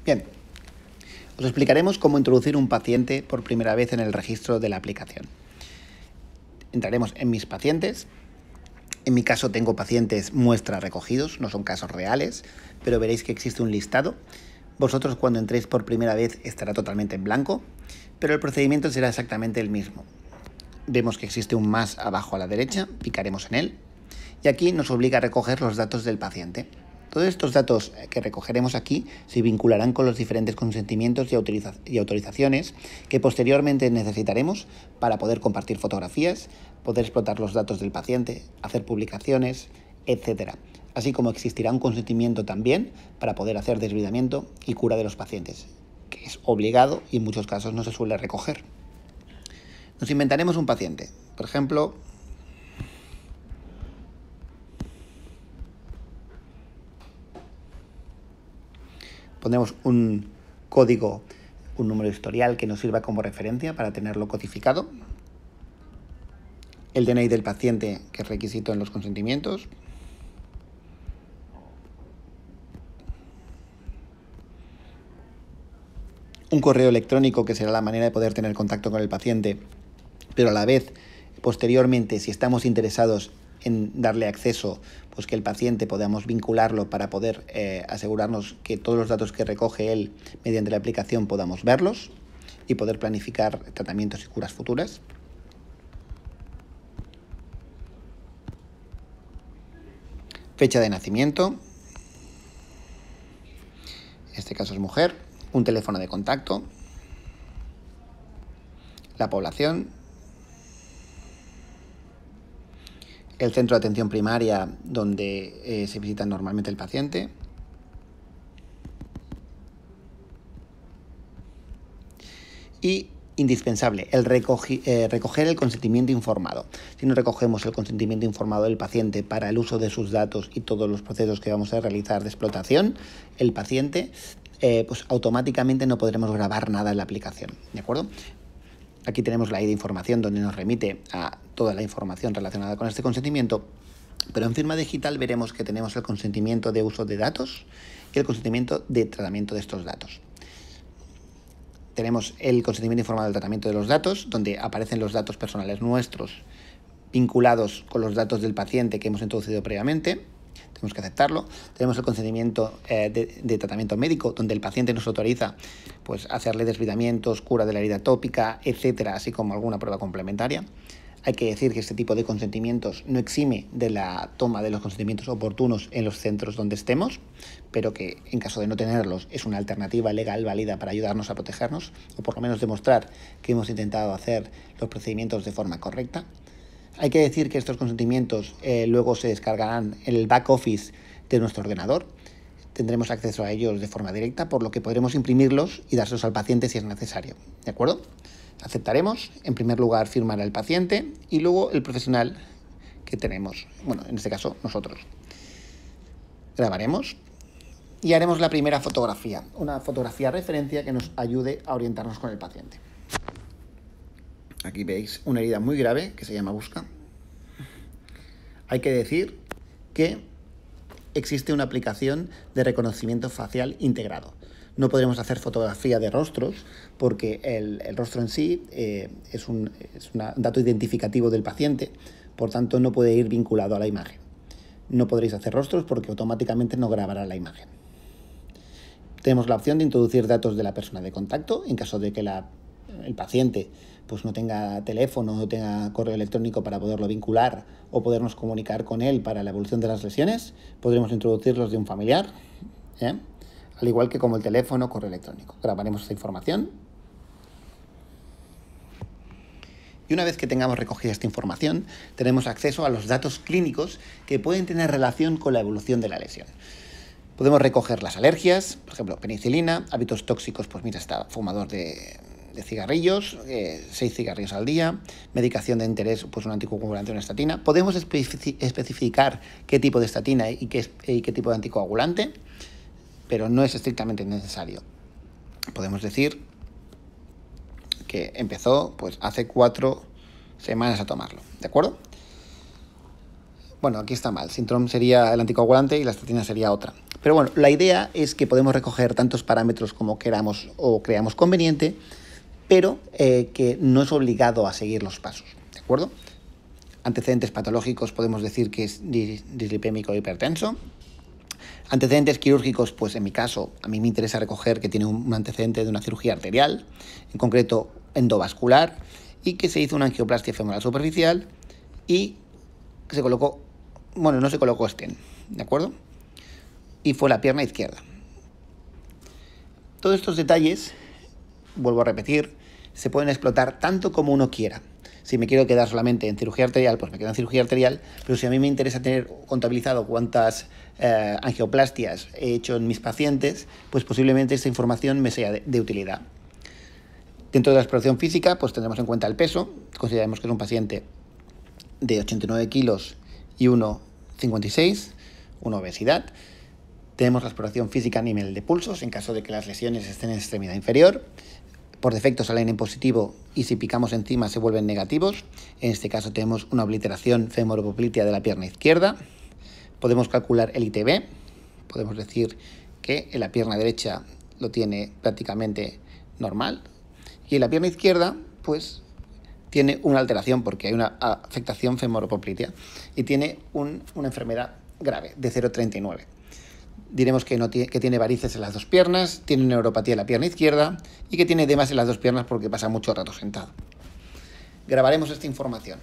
Bien, os explicaremos cómo introducir un paciente por primera vez en el registro de la aplicación. Entraremos en mis pacientes. En mi caso tengo pacientes muestra recogidos, no son casos reales, pero veréis que existe un listado. Vosotros cuando entréis por primera vez estará totalmente en blanco, pero el procedimiento será exactamente el mismo. Vemos que existe un más abajo a la derecha, picaremos en él y aquí nos obliga a recoger los datos del paciente. Todos estos datos que recogeremos aquí se vincularán con los diferentes consentimientos y autorizaciones que posteriormente necesitaremos para poder compartir fotografías, poder explotar los datos del paciente, hacer publicaciones, etc. Así como existirá un consentimiento también para poder hacer desbridamiento y cura de los pacientes, que es obligado y en muchos casos no se suele recoger. Nos inventaremos un paciente, por ejemplo, pondremos un código, un número historial que nos sirva como referencia para tenerlo codificado, el DNI del paciente, que es requisito en los consentimientos, un correo electrónico que será la manera de poder tener contacto con el paciente, pero a la vez, posteriormente, si estamos interesados en darle acceso, pues que el paciente podamos vincularlo para poder asegurarnos que todos los datos que recoge él mediante la aplicación podamos verlos y poder planificar tratamientos y curas futuras. Fecha de nacimiento, en este caso es mujer, un teléfono de contacto, la población, el centro de atención primaria donde se visita normalmente el paciente y, indispensable, el recoger el consentimiento informado. Si no recogemos el consentimiento informado del paciente para el uso de sus datos y todos los procesos que vamos a realizar de explotación, el paciente, pues automáticamente no podremos grabar nada en la aplicación, ¿de acuerdo? Aquí tenemos la ID de información donde nos remite a toda la información relacionada con este consentimiento, pero en firma digital veremos que tenemos el consentimiento de uso de datos y el consentimiento de tratamiento de estos datos. Tenemos el consentimiento informado del tratamiento de los datos, donde aparecen los datos personales nuestros vinculados con los datos del paciente que hemos introducido previamente. Tenemos que aceptarlo. Tenemos el consentimiento de tratamiento médico, donde el paciente nos autoriza pues, hacerle desbridamientos, cura de la herida tópica, etcétera, así como alguna prueba complementaria. Hay que decir que este tipo de consentimientos no exime de la toma de los consentimientos oportunos en los centros donde estemos, pero que en caso de no tenerlos es una alternativa legal válida para ayudarnos a protegernos, o por lo menos demostrar que hemos intentado hacer los procedimientos de forma correcta. Hay que decir que estos consentimientos luego se descargarán en el back office de nuestro ordenador. Tendremos acceso a ellos de forma directa, por lo que podremos imprimirlos y dárselos al paciente si es necesario. ¿De acuerdo? Aceptaremos, en primer lugar, firmar al paciente y luego el profesional que tenemos, bueno, en este caso nosotros. Grabaremos y haremos la primera fotografía, una fotografía referencia que nos ayude a orientarnos con el paciente. Aquí veis una herida muy grave que se llama busca. Hay que decir que existe una aplicación de reconocimiento facial integrado. No podremos hacer fotografía de rostros porque el rostro en sí es un dato identificativo del paciente, por tanto no puede ir vinculado a la imagen. No podréis hacer rostros porque automáticamente no grabará la imagen. Tenemos la opción de introducir datos de la persona de contacto en caso de que el paciente pues, no tenga teléfono, no tenga correo electrónico para poderlo vincular o podernos comunicar con él para la evolución de las lesiones. Podremos introducirlos de un familiar, al igual que como el teléfono, correo electrónico. Grabaremos esta información. Y una vez que tengamos recogida esta información, tenemos acceso a los datos clínicos que pueden tener relación con la evolución de la lesión. Podemos recoger las alergias, por ejemplo, penicilina, hábitos tóxicos, pues mira, está fumador de cigarrillos, 6 cigarrillos al día, medicación de interés, pues un anticoagulante o una estatina. Podemos especificar qué tipo de estatina y qué tipo de anticoagulante, pero no es estrictamente necesario. Podemos decir que empezó pues hace 4 semanas a tomarlo, ¿de acuerdo? Bueno, aquí está mal. Sintrom sería el anticoagulante y la estatina sería otra. Pero bueno, la idea es que podemos recoger tantos parámetros como queramos o creamos conveniente, pero que no es obligado a seguir los pasos, ¿de acuerdo? Antecedentes patológicos podemos decir que es dislipémico o hipertenso. Antecedentes quirúrgicos, pues en mi caso, a mí me interesa recoger que tiene un antecedente de una cirugía arterial, en concreto endovascular, y que se hizo una angioplastia femoral superficial y se colocó, bueno, no se colocó stent, ¿de acuerdo? Y fue la pierna izquierda. Todos estos detalles, vuelvo a repetir, se pueden explotar tanto como uno quiera. Si me quiero quedar solamente en cirugía arterial, pues me quedo en cirugía arterial, pero si a mí me interesa tener contabilizado cuántas angioplastias he hecho en mis pacientes, pues posiblemente esta información me sea de utilidad. Dentro de la exploración física, pues tendremos en cuenta el peso. Consideremos que es un paciente de 89 kilos y 1,56, una obesidad. Tenemos la exploración física a nivel de pulsos, en caso de que las lesiones estén en extremidad inferior. Por defecto salen en positivo y si picamos encima se vuelven negativos. En este caso tenemos una obliteración femoropoplitea de la pierna izquierda. Podemos calcular el ITB. Podemos decir que en la pierna derecha lo tiene prácticamente normal. Y en la pierna izquierda, pues, tiene una alteración porque hay una afectación femoropoplitea y tiene una enfermedad grave de 0,39. Diremos que tiene varices en las dos piernas, tiene neuropatía en la pierna izquierda y que tiene edemas en las dos piernas porque pasa mucho rato sentado. Grabaremos esta información.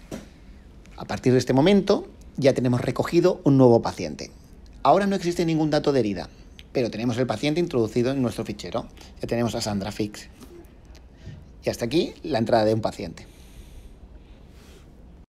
A partir de este momento ya tenemos recogido un nuevo paciente. Ahora no existe ningún dato de herida, pero tenemos el paciente introducido en nuestro fichero. Ya tenemos a Sandra Fix. Y hasta aquí la entrada de un paciente.